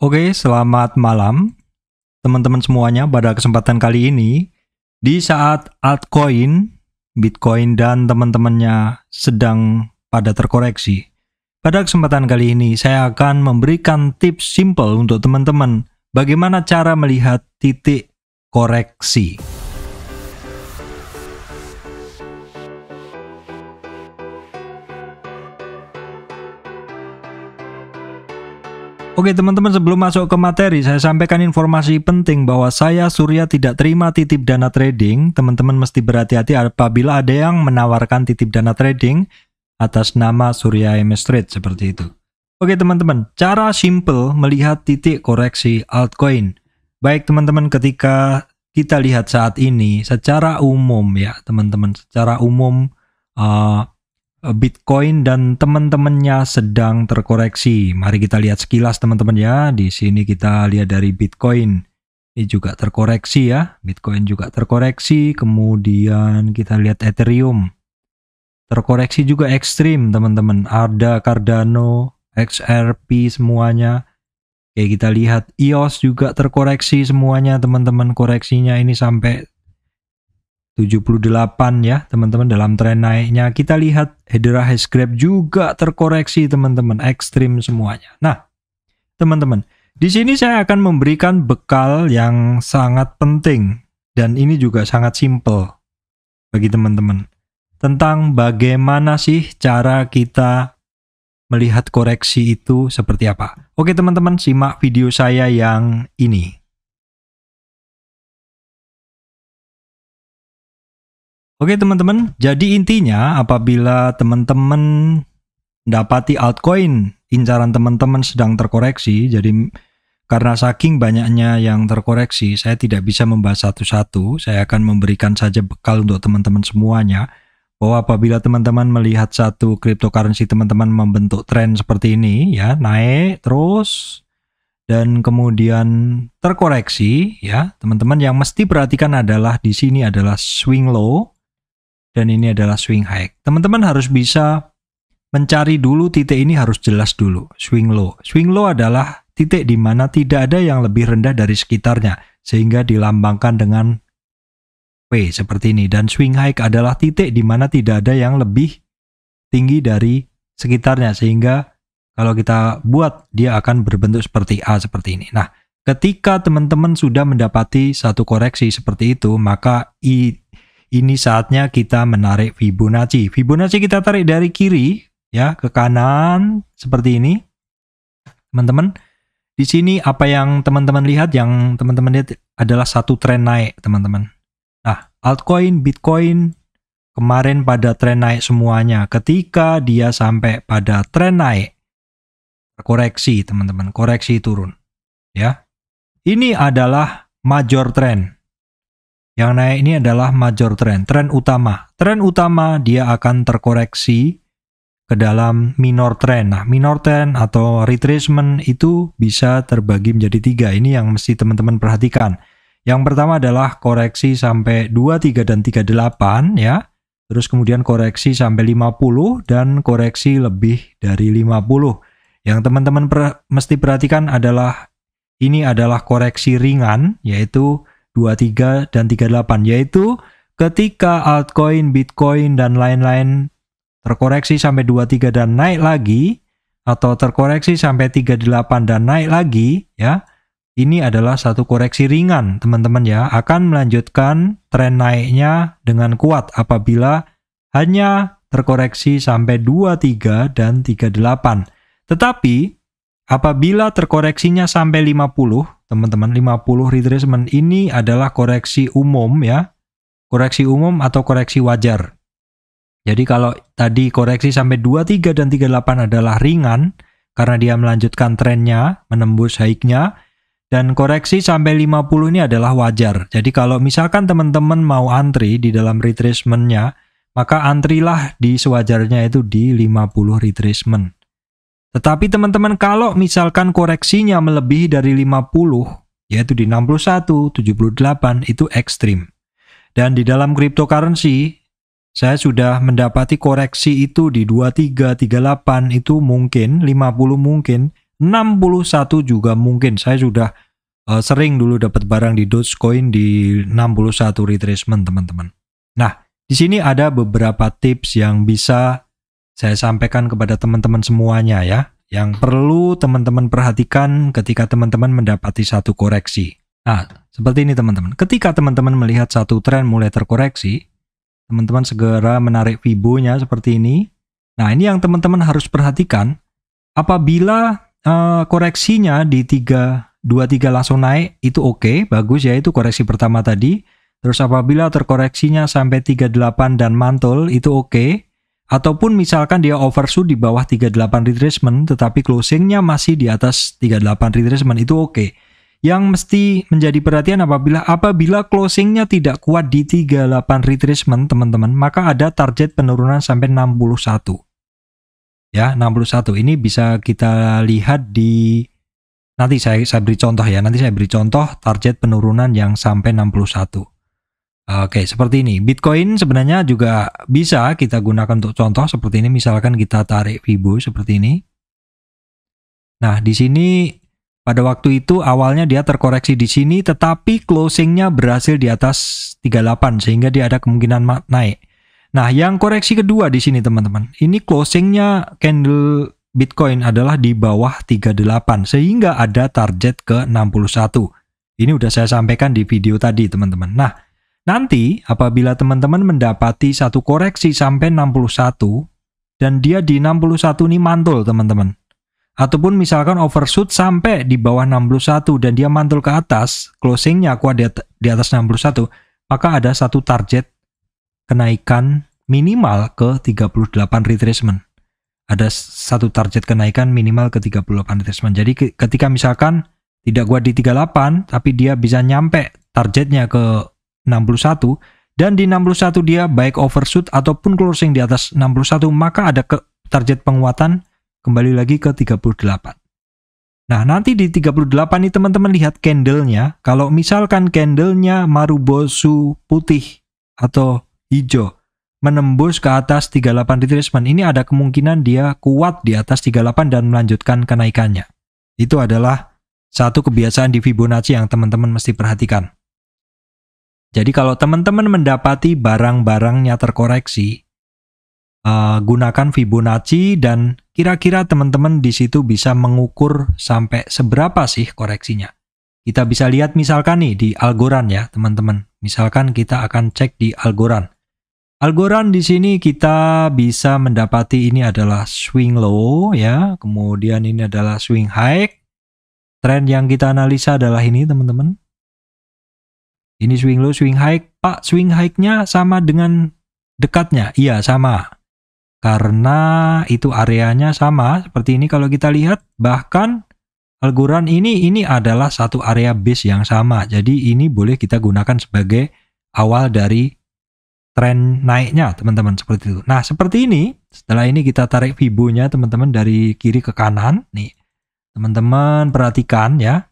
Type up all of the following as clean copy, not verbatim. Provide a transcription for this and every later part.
Oke, selamat malam teman-teman semuanya. Pada kesempatan kali ini, di saat altcoin, Bitcoin dan teman-temannya sedang pada terkoreksi, pada kesempatan kali ini saya akan memberikan tips simple untuk teman-teman bagaimana cara melihat titik koreksi. Oke teman-teman, sebelum masuk ke materi, saya sampaikan informasi penting bahwa saya Surya tidak terima titip dana trading. Teman-teman mesti berhati-hati apabila ada yang menawarkan titip dana trading atas nama Surya MS Trade seperti itu. Oke teman-teman, cara simple melihat titik koreksi altcoin. Baik teman-teman, ketika kita lihat saat ini secara umum ya teman-teman, secara umum Bitcoin dan teman-temannya sedang terkoreksi. Mari kita lihat sekilas teman-teman ya. Di sini kita lihat dari Bitcoin. Ini juga terkoreksi ya. Bitcoin juga terkoreksi. Kemudian kita lihat Ethereum. Terkoreksi juga ekstrim teman-teman. Ada Cardano, XRP semuanya. Oke, kita lihat EOS juga terkoreksi semuanya teman-teman. Koreksinya ini sampai 78 ya teman-teman dalam tren naiknya. Kita lihat Hedera Hashgraph juga terkoreksi teman-teman, ekstrim semuanya. Nah teman-teman, di sini saya akan memberikan bekal yang sangat penting dan ini juga sangat simple bagi teman-teman tentang bagaimana sih cara kita melihat koreksi itu seperti apa. Oke teman-teman, simak video saya yang ini. Oke teman-teman, jadi intinya apabila teman-teman mendapati altcoin, incaran teman-teman sedang terkoreksi, jadi karena saking banyaknya yang terkoreksi, saya tidak bisa membahas satu-satu, saya akan memberikan saja bekal untuk teman-teman semuanya, bahwa apabila teman-teman melihat satu cryptocurrency teman-teman membentuk tren seperti ini, ya naik terus, dan kemudian terkoreksi, ya teman-teman yang mesti perhatikan adalah di sini adalah swing low, dan ini adalah swing high. Teman-teman harus bisa mencari dulu titik ini, harus jelas dulu. Swing low. Swing low adalah titik di mana tidak ada yang lebih rendah dari sekitarnya, sehingga dilambangkan dengan W seperti ini. Dan swing high adalah titik di mana tidak ada yang lebih tinggi dari sekitarnya, sehingga kalau kita buat dia akan berbentuk seperti A seperti ini. Nah, ketika teman-teman sudah mendapati satu koreksi seperti itu, maka ini saatnya kita menarik Fibonacci. Fibonacci kita tarik dari kiri ya ke kanan seperti ini. Teman-teman, di sini apa yang teman-teman lihat, yang teman-teman lihat adalah satu tren naik, teman-teman. Nah, altcoin, Bitcoin kemarin pada tren naik semuanya. Ketika dia sampai pada tren naik, koreksi, teman-teman, koreksi turun. Ya. Ini adalah major trend. Yang naik ini adalah major trend, tren utama. Tren utama dia akan terkoreksi ke dalam minor trend. Nah, minor trend atau retracement itu bisa terbagi menjadi tiga. Ini yang mesti teman-teman perhatikan. Yang pertama adalah koreksi sampai 23 dan 38 ya. Terus kemudian koreksi sampai 50 dan koreksi lebih dari 50. Yang teman-teman mesti perhatikan adalah ini adalah koreksi ringan, yaitu 23 dan 38, yaitu ketika altcoin, Bitcoin dan lain-lain terkoreksi sampai 23 dan naik lagi, atau terkoreksi sampai 38 dan naik lagi ya. Ini adalah satu koreksi ringan teman-teman ya, akan melanjutkan tren naiknya dengan kuat apabila hanya terkoreksi sampai 23 dan 38. Tetapi apabila terkoreksinya sampai 50, teman-teman, 50 retracement ini adalah koreksi umum ya. Koreksi umum atau koreksi wajar. Jadi kalau tadi koreksi sampai 23 dan 38 adalah ringan karena dia melanjutkan trennya, menembus high-nya, dan koreksi sampai 50 ini adalah wajar. Jadi kalau misalkan teman-teman mau antri di dalam retracement-nya, maka antrilah di sewajarnya itu di 50 retracement. Tetapi teman-teman kalau misalkan koreksinya melebihi dari 50, yaitu di 61, 78, itu ekstrim. Dan di dalam cryptocurrency, saya sudah mendapati koreksi itu di 23, 38 itu mungkin, 50 mungkin, 61 juga mungkin. Saya sudah sering dulu dapat barang di Dogecoin di 61 retracement teman-teman. Nah, di sini ada beberapa tips yang bisa saya sampaikan kepada teman-teman semuanya ya, yang perlu teman-teman perhatikan ketika teman-teman mendapati satu koreksi. Nah, seperti ini teman-teman. Ketika teman-teman melihat satu tren mulai terkoreksi, teman-teman segera menarik Fibo-nya seperti ini. Nah, ini yang teman-teman harus perhatikan. Apabila koreksinya di 23 langsung naik, itu oke, bagus ya, itu koreksi pertama tadi. Terus apabila terkoreksinya sampai 38 dan mantul, itu oke. Ataupun misalkan dia overshoot di bawah 38 retracement, tetapi closingnya masih di atas 38 retracement, itu oke. Yang mesti menjadi perhatian apabila closingnya tidak kuat di 38 retracement, teman-teman, maka ada target penurunan sampai 61. Ya, 61. Ini bisa kita lihat di... Nanti saya beri contoh ya, nanti saya beri contoh target penurunan yang sampai 61. Oke, seperti ini. Bitcoin sebenarnya juga bisa kita gunakan untuk contoh seperti ini. Misalkan kita tarik Fibo seperti ini. Nah, di sini pada waktu itu awalnya dia terkoreksi di sini, tetapi closingnya berhasil di atas 38 sehingga dia ada kemungkinan naik. Nah, yang koreksi kedua di sini teman-teman. Ini closingnya candle Bitcoin adalah di bawah 38 sehingga ada target ke 61. Ini udah saya sampaikan di video tadi teman-teman. Nah, nanti apabila teman-teman mendapati satu koreksi sampai 61 dan dia di 61 ini mantul teman-teman. Ataupun misalkan overshoot sampai di bawah 61 dan dia mantul ke atas, closingnya kuat di atas 61, maka ada satu target kenaikan minimal ke 38 retracement. Ada satu target kenaikan minimal ke 38 retracement. Jadi ketika misalkan tidak kuat di 38, tapi dia bisa nyampe targetnya ke 61, dan di 61 dia baik overshoot ataupun closing di atas 61, maka ada target penguatan kembali lagi ke 38. Nah, nanti di 38 ini teman-teman lihat candlenya. Kalau misalkan candlenya Marubozu putih atau hijau menembus ke atas 38 retracement, ini ada kemungkinan dia kuat di atas 38 dan melanjutkan kenaikannya. Itu adalah satu kebiasaan di Fibonacci yang teman-teman mesti perhatikan. Jadi kalau teman-teman mendapati barang-barangnya terkoreksi, gunakan Fibonacci dan kira-kira teman-teman di situ bisa mengukur sampai seberapa sih koreksinya. Kita bisa lihat misalkan nih di Algorand ya teman-teman. Misalkan kita akan cek di Algorand. Algorand di sini kita bisa mendapati ini adalah swing low ya, kemudian ini adalah swing high. Tren yang kita analisa adalah ini teman-teman. Ini swing low, swing high. Pak, swing high-nya sama dengan dekatnya? Iya, sama. Karena itu areanya sama seperti ini kalau kita lihat. Bahkan Algorand ini adalah satu area base yang sama. Jadi ini boleh kita gunakan sebagai awal dari tren naiknya teman-teman seperti itu. Nah seperti ini, setelah ini kita tarik Fibo-nya teman-teman dari kiri ke kanan. Nih teman-teman perhatikan ya.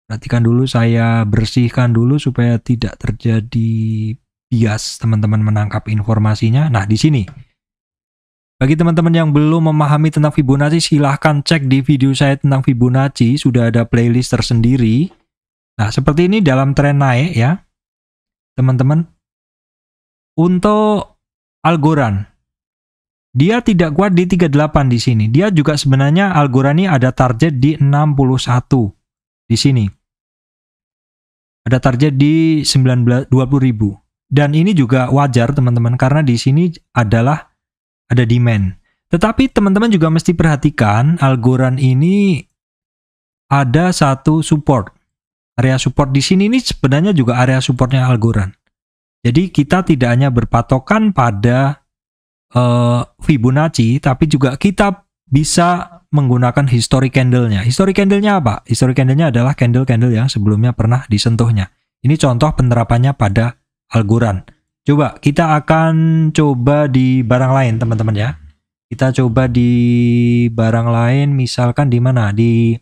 Perhatikan dulu, saya bersihkan dulu supaya tidak terjadi bias teman-teman menangkap informasinya. Nah di sini. Bagi teman-teman yang belum memahami tentang Fibonacci, silahkan cek di video saya tentang Fibonacci. Sudah ada playlist tersendiri. Nah seperti ini dalam tren naik ya teman-teman. Untuk Algorand, dia tidak kuat di 38 di sini. Dia juga sebenarnya Algorand ini ada target di 61 di sini. Ada target di 20.000. Dan ini juga wajar teman-teman karena di sini ada demand. Tetapi teman-teman juga mesti perhatikan Algorand ini ada satu support. Area support di sini ini sebenarnya juga area supportnya Algorand. Jadi kita tidak hanya berpatokan pada Fibonacci, tapi juga kita bisa menggunakan history candle-nya. History candle-nya apa? History candle-nya adalah candle-candle yang sebelumnya pernah disentuhnya. Ini contoh penerapannya pada Algorand. Coba, kita akan coba di barang lain teman-teman ya. Kita coba di barang lain, misalkan di mana? Di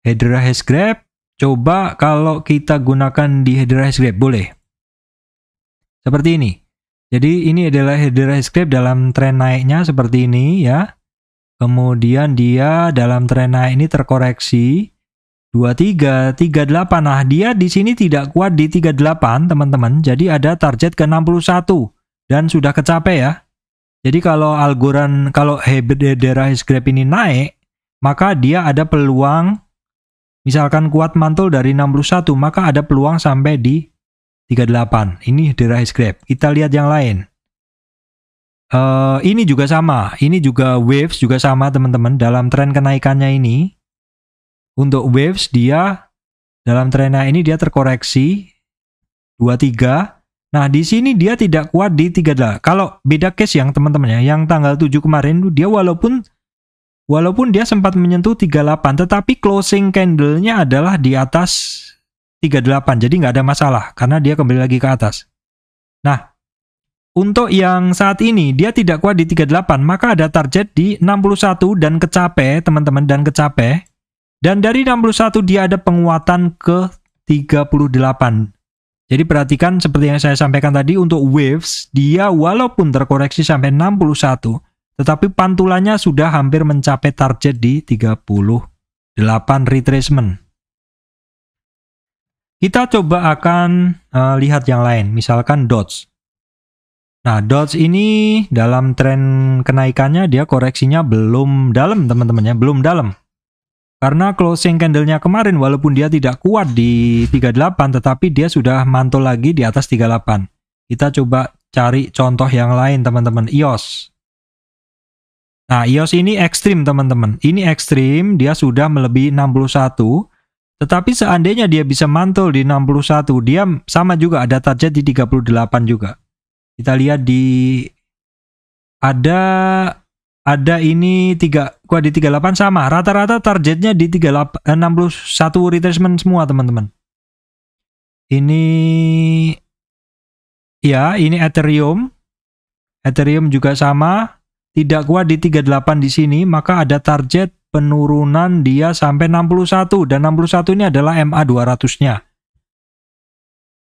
Hedera Hashgraph. Coba kalau kita gunakan di Hedera Hashgraph, boleh. Seperti ini. Jadi ini adalah Hedera Hashgraph dalam tren naiknya seperti ini ya. Kemudian dia dalam tren naik ini terkoreksi 23, 38. Nah, dia di sini tidak kuat di 38, teman-teman. Jadi ada target ke 61 dan sudah kecapai ya. Jadi kalau kalau Hedera Hashgraph ini naik, maka dia ada peluang misalkan kuat mantul dari 61, maka ada peluang sampai di 38. Ini Hedera Hashgraph. Kita lihat yang lain. Ini juga sama. Ini juga waves juga sama, teman-teman. Dalam tren kenaikannya ini, untuk waves dia dalam tren naik ini dia terkoreksi 23. Nah, di sini dia tidak kuat di 38. Kalau beda case yang teman-teman ya, yang tanggal 7 kemarin dia walaupun dia sempat menyentuh 38, tetapi closing candle-nya adalah di atas 38. Jadi nggak ada masalah karena dia kembali lagi ke atas. Nah, untuk yang saat ini dia tidak kuat di 38, maka ada target di 61 dan kecapai, teman-teman, dan kecapai. Dan dari 61 dia ada penguatan ke 38. Jadi perhatikan seperti yang saya sampaikan tadi, untuk waves dia walaupun terkoreksi sampai 61, tetapi pantulannya sudah hampir mencapai target di 38 retracement. Kita coba akan lihat yang lain, misalkan DOTS. Nah, DOTS ini dalam tren kenaikannya dia koreksinya belum dalam, teman-teman ya, belum dalam. Karena closing candle-nya kemarin walaupun dia tidak kuat di 38, tetapi dia sudah mantul lagi di atas 38. Kita coba cari contoh yang lain, teman-teman. EOS. Nah, EOS ini ekstrim, teman-teman. Ini ekstrim, dia sudah melebihi 61. Tetapi seandainya dia bisa mantul di 61, dia sama juga ada target di 38 juga. Kita lihat di ada ini kuat di 38 sama. Rata-rata targetnya di 61 retracement semua, teman-teman. Ini ya, ini Ethereum. Ethereum juga sama. Tidak kuat di 38 di sini, maka ada target penurunan dia sampai 61 dan 61 ini adalah MA 200-nya.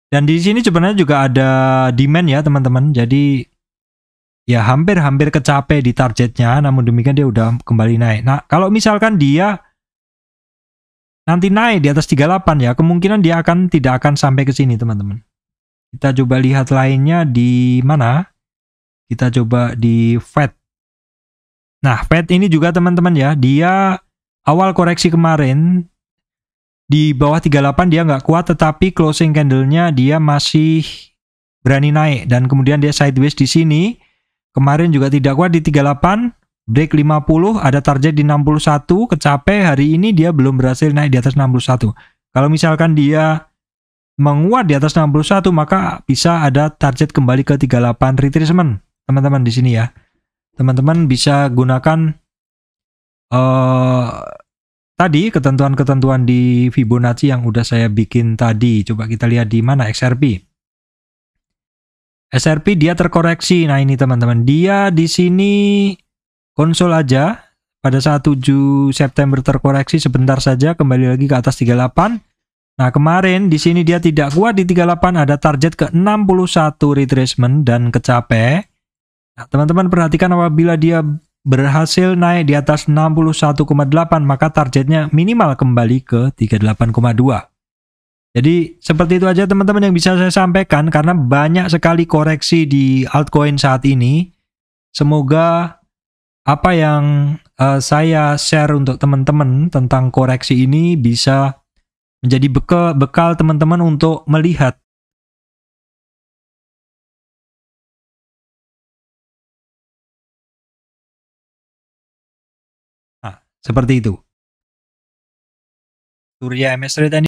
Dan di sini sebenarnya juga ada demand ya, teman-teman. Jadi ya hampir kecapai di targetnya, namun demikian dia udah kembali naik. Nah, kalau misalkan dia nanti naik di atas 38 ya, kemungkinan dia tidak akan sampai ke sini, teman-teman. Kita coba lihat lainnya di mana? Kita coba di FED. Nah, FED ini juga, teman-teman ya, dia awal koreksi kemarin di bawah 38 dia nggak kuat, tetapi closing candle-nya dia masih berani naik dan kemudian dia sideways di sini. Kemarin juga tidak kuat di 38, break 50, ada target di 61, kecapai. Hari ini dia belum berhasil naik di atas 61. Kalau misalkan dia menguat di atas 61, maka bisa ada target kembali ke 38 retracement, teman-teman di sini ya. Teman-teman bisa gunakan tadi ketentuan-ketentuan di Fibonacci yang udah saya bikin tadi. Coba kita lihat di mana XRP. XRP dia terkoreksi. Nah, ini teman-teman, dia di sini konsol aja pada saat 7 September terkoreksi sebentar saja, kembali lagi ke atas 38. Nah, kemarin di sini dia tidak kuat di 38, ada target ke 61 retracement dan kecapai. Nah, teman-teman perhatikan, apabila dia berhasil naik di atas 61,8, maka targetnya minimal kembali ke 38,2. Jadi seperti itu aja, teman-teman, yang bisa saya sampaikan karena banyak sekali koreksi di altcoin saat ini. Semoga apa yang saya share untuk teman-teman tentang koreksi ini bisa menjadi bekal teman-teman untuk melihat. Nah, seperti itu. Surya MS Trade